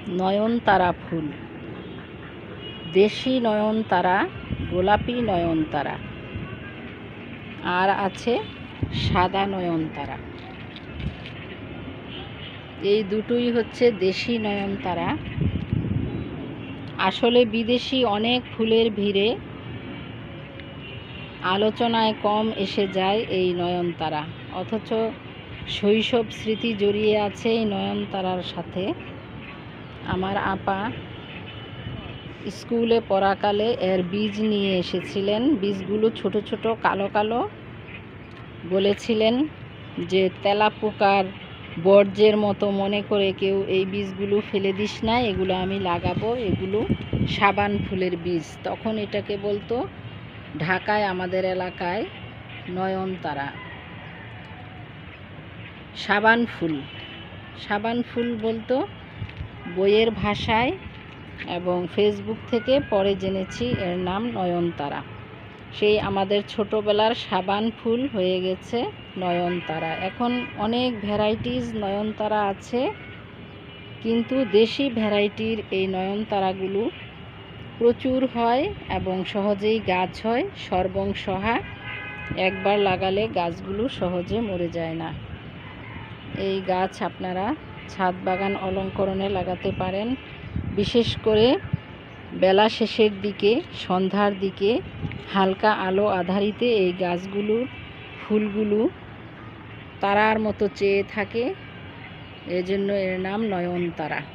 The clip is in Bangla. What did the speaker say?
নয়নতারা ফুল, দেশি নয়নতারা, গোলাপি নয়নতারা, আর আছে সাদা নয়নতারা। এই দুটোই হচ্ছে দেশি নয়নতারা। আসলে বিদেশি অনেক ফুলের ভিড়ে আলোচনায় কম এসে যায় এই নয়নতারা, অথচ শৈশব স্মৃতি জড়িয়ে আছে এই নয়নতারার সাথে। আমার আপা স্কুলে পড়াকালে এর বীজ নিয়ে এসেছিলেন। বীজগুলো ছোট ছোট কালো কালো। বলেছিলেন যে তেলাপোকার বর্জ্যের মতো মনে করে কেউ এই বীজগুলো ফেলে দিস না, এগুলো আমি লাগাবো, এগুলো সাবান ফুলের বীজ। তখন এটাকে বলতো ঢাকায় আমাদের এলাকায় নয়নতারা, সাবান ফুল। সাবান ফুল বলতো বইয়ের ভাষায়, এবং ফেসবুক থেকে পরে জেনেছি এর নাম নয়নতারা। সেই আমাদের ছোটোবেলার সাবান ফুল হয়ে গেছে নয়নতারা। এখন অনেক ভ্যারাইটিস নয়নতারা আছে, কিন্তু দেশি ভ্যারাইটির এই নয়নতারাগুলো প্রচুর হয় এবং সহজেই গাছ হয়, সর্বংসহা। একবার লাগালে গাছগুলো সহজে মরে যায় না। এই গাছ আপনারা ছাদ বাগান অলঙ্করণে লাগাতে পারেন। বিশেষ করে বেলা শেষের দিকে, সন্ধ্যার দিকে হালকা আলো আঁধারিতে এই গাছগুলোর ফুলগুলো তারার মতো চেয়ে থাকে, এজন্য এর নাম নয়নতারা।